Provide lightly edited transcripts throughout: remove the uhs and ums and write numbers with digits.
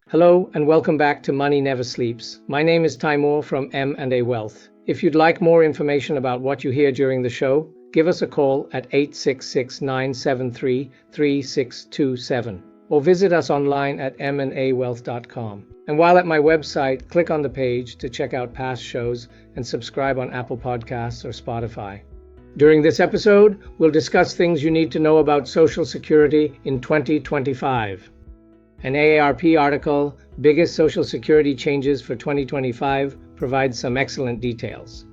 Hello and welcome back to Money Never Sleeps. My name is Taimur from M&A Wealth. If you'd like more information about what you hear during the show, give us a call at 866-973-3627 or visit us online at mandawealth.com. And while at my website, click on the page to check out past shows and subscribe on Apple Podcasts or Spotify. During this episode, we'll discuss things you need to know about Social Security in 2025. An AARP article, Biggest Social Security Changes for 2025, provides some excellent details.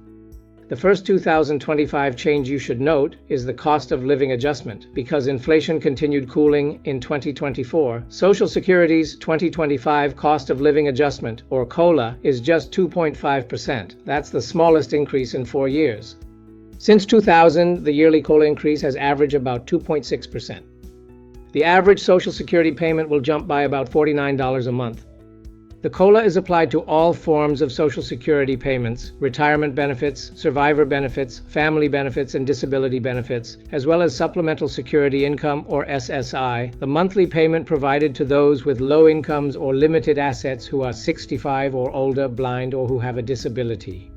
The first 2025 change you should note is the cost of living adjustment. Because inflation continued cooling in 2024, Social Security's 2025 cost of living adjustment, or COLA, is just 2.5%. That's the smallest increase in 4 years. Since 2000, the yearly COLA increase has averaged about 2.6%. The average Social Security payment will jump by about $49 a month. The COLA is applied to all forms of Social Security payments, retirement benefits, survivor benefits, family benefits, and disability benefits, as well as Supplemental Security Income, or SSI, the monthly payment provided to those with low incomes or limited assets who are 65 or older, blind, or who have a disability.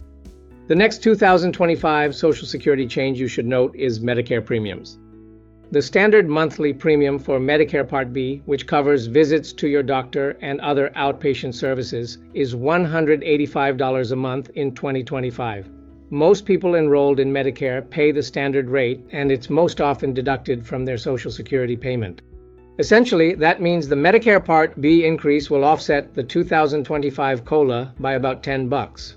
The next 2025 Social Security change you should note is Medicare premiums. The standard monthly premium for Medicare Part B, which covers visits to your doctor and other outpatient services, is $185 a month in 2025. Most people enrolled in Medicare pay the standard rate, and it's most often deducted from their Social Security payment. Essentially, that means the Medicare Part B increase will offset the 2025 COLA by about $10.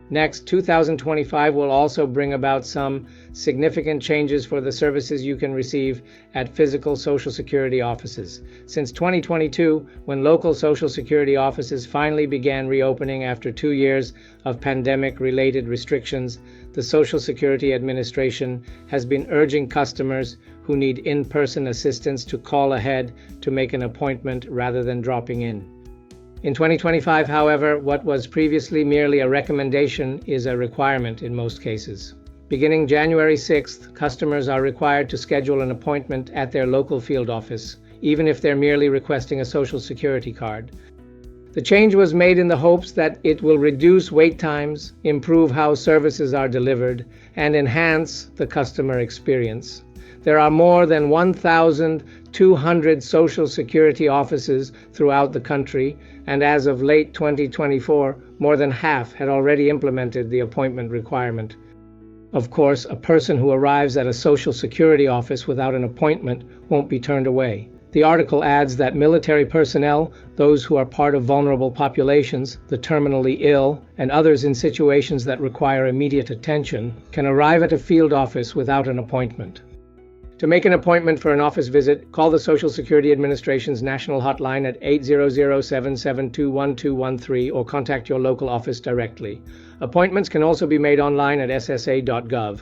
Next, 2025 will also bring about some significant changes for the services you can receive at physical Social Security offices. Since 2022, when local Social Security offices finally began reopening after 2 years of pandemic-related restrictions, the Social Security Administration has been urging customers who need in-person assistance to call ahead to make an appointment rather than dropping in. In 2025, however, what was previously merely a recommendation is a requirement in most cases. Beginning January 6th, customers are required to schedule an appointment at their local field office, even if they're merely requesting a Social Security card. The change was made in the hopes that it will reduce wait times, improve how services are delivered, and enhance the customer experience. There are more than 1,200 Social Security offices throughout the country, and as of late 2024, more than half had already implemented the appointment requirement. Of course, a person who arrives at a Social Security office without an appointment won't be turned away. The article adds that military personnel, those who are part of vulnerable populations, the terminally ill, and others in situations that require immediate attention, can arrive at a field office without an appointment. To make an appointment for an office visit, call the Social Security Administration's national hotline at 800-772-1213 or contact your local office directly. Appointments can also be made online at ssa.gov.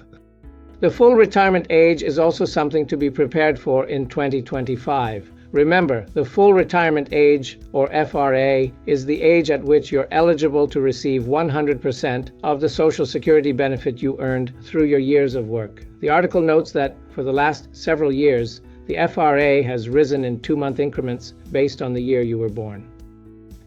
The full retirement age is also something to be prepared for in 2025. Remember, the full retirement age, or FRA, is the age at which you're eligible to receive 100% of the Social Security benefit you earned through your years of work. The article notes that for the last several years, the FRA has risen in 2-month increments based on the year you were born.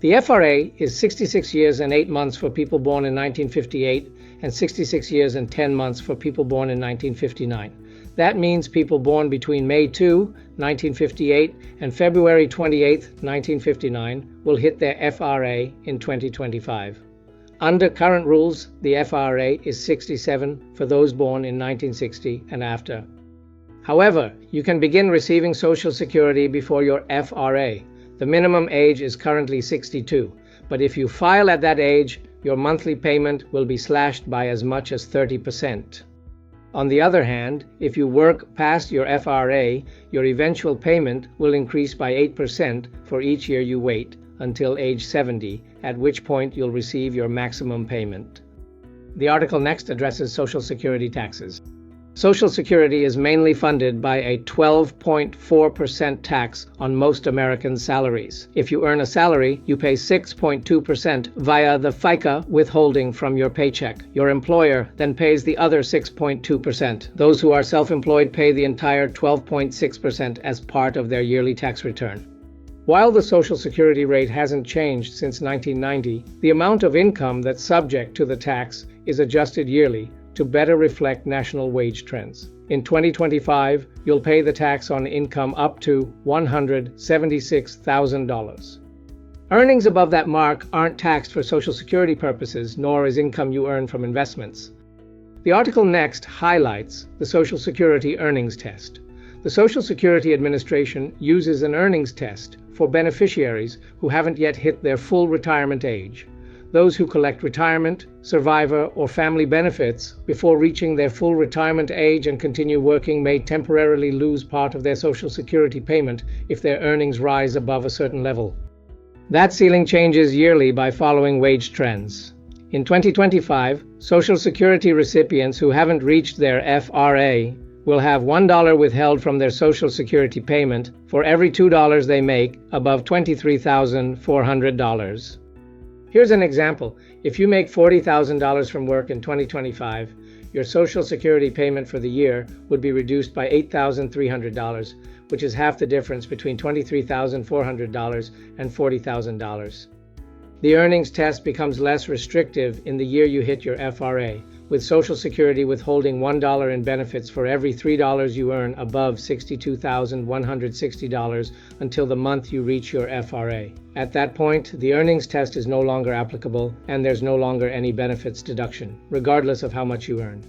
The FRA is 66 years and 8 months for people born in 1958 and 66 years and 10 months for people born in 1959. That means people born between May 2, 1958 and February 28, 1959 will hit their FRA in 2025. Under current rules, the FRA is 67 for those born in 1960 and after. However, you can begin receiving Social Security before your FRA. The minimum age is currently 62, but if you file at that age, your monthly payment will be slashed by as much as 30%. On the other hand, if you work past your FRA, your eventual payment will increase by 8% for each year you wait until age 70, at which point you'll receive your maximum payment. The article next addresses Social Security taxes. Social Security is mainly funded by a 12.4% tax on most Americans' salaries. If you earn a salary, you pay 6.2% via the FICA withholding from your paycheck. Your employer then pays the other 6.2%. Those who are self-employed pay the entire 12.6% as part of their yearly tax return. While the Social Security rate hasn't changed since 1990, the amount of income that's subject to the tax is adjusted yearly to better reflect national wage trends. In 2025, you'll pay the tax on income up to $176,000. Earnings above that mark aren't taxed for Social Security purposes, nor is income you earn from investments. The article next highlights the Social Security earnings test. The Social Security Administration uses an earnings test for beneficiaries who haven't yet hit their full retirement age. Those who collect retirement, survivor, or family benefits before reaching their full retirement age and continue working may temporarily lose part of their Social Security payment if their earnings rise above a certain level. That ceiling changes yearly by following wage trends. In 2025, Social Security recipients who haven't reached their FRA will have $1 withheld from their Social Security payment for every $2 they make above $23,400. Here's an example. If you make $40,000 from work in 2025, your Social Security payment for the year would be reduced by $8,300, which is half the difference between $23,400 and $40,000. The earnings test becomes less restrictive in the year you hit your FRA, with Social Security withholding $1 in benefits for every $3 you earn above $62,160 until the month you reach your FRA. At that point, the earnings test is no longer applicable and there's no longer any benefits deduction, regardless of how much you earn.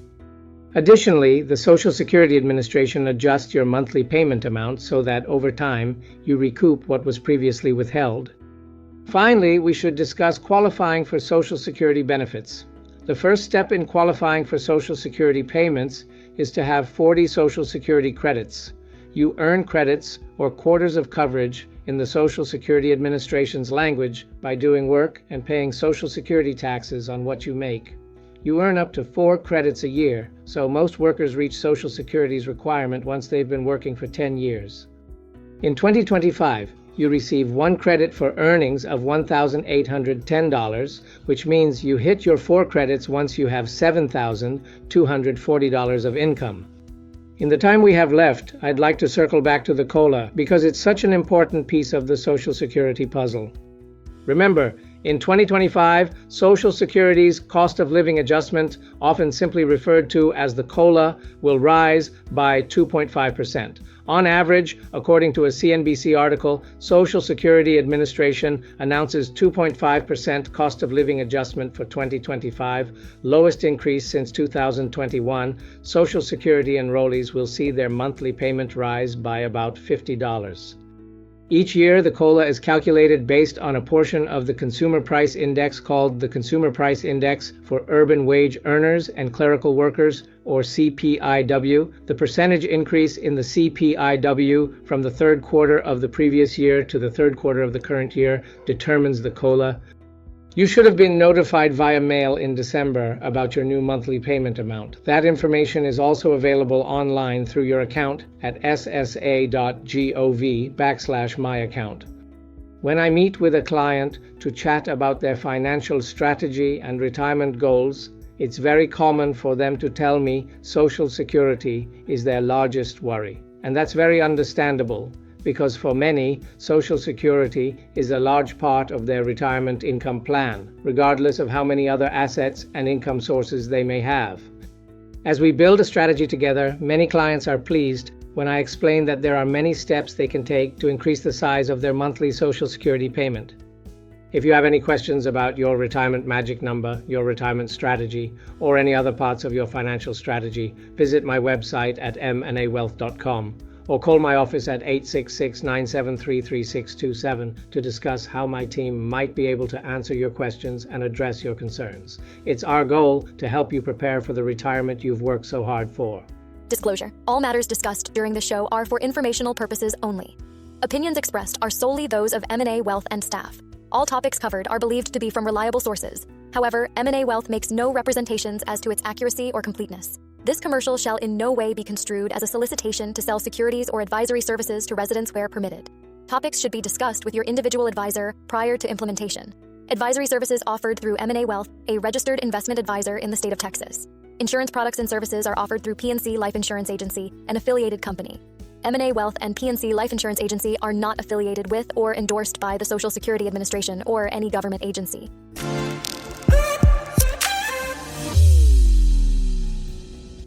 Additionally, the Social Security Administration adjusts your monthly payment amount so that over time you recoup what was previously withheld. Finally, we should discuss qualifying for Social Security benefits. The first step in qualifying for Social Security payments is to have 40 Social Security credits. You earn credits or quarters of coverage in the Social Security Administration's language by doing work and paying Social Security taxes on what you make. You earn up to 4 credits a year, so most workers reach Social Security's requirement once they've been working for 10 years. In 2025, you receive 1 credit for earnings of $1,810, which means you hit your 4 credits once you have $7,240 of income. In the time we have left, I'd like to circle back to the COLA because it's such an important piece of the Social Security puzzle. Remember, in 2025, Social Security's cost of living adjustment, often simply referred to as the COLA, will rise by 2.5%. On average, according to a CNBC article, Social Security Administration announces 2.5% cost of living adjustment for 2025, lowest increase since 2021. Social Security enrollees will see their monthly payment rise by about $50. Each year, the COLA is calculated based on a portion of the Consumer Price Index called the Consumer Price Index for Urban Wage Earners and Clerical Workers, or CPIW. The percentage increase in the CPIW from the third quarter of the previous year to the third quarter of the current year determines the COLA. You should have been notified via mail in December about your new monthly payment amount. That information is also available online through your account at ssa.gov/myaccount. When I meet with a client to chat about their financial strategy and retirement goals, it's very common for them to tell me Social Security is their largest worry. And that's very understandable, because for many, Social Security is a large part of their retirement income plan, regardless of how many other assets and income sources they may have. As we build a strategy together, many clients are pleased when I explain that there are many steps they can take to increase the size of their monthly Social Security payment. If you have any questions about your retirement magic number, your retirement strategy, or any other parts of your financial strategy, visit my website at mnawealth.com or call my office at 866-973-3627 to discuss how my team might be able to answer your questions and address your concerns. It's our goal to help you prepare for the retirement you've worked so hard for. Disclosure: all matters discussed during the show are for informational purposes only. Opinions expressed are solely those of M&A Wealth and staff. All topics covered are believed to be from reliable sources. However, M&A Wealth makes no representations as to its accuracy or completeness. This commercial shall in no way be construed as a solicitation to sell securities or advisory services to residents where permitted. Topics should be discussed with your individual advisor prior to implementation. Advisory services offered through M&A Wealth, a registered investment advisor in the state of Texas. Insurance products and services are offered through PNC Life Insurance Agency, an affiliated company. M&A Wealth and PNC Life Insurance Agency are not affiliated with or endorsed by the Social Security Administration or any government agency.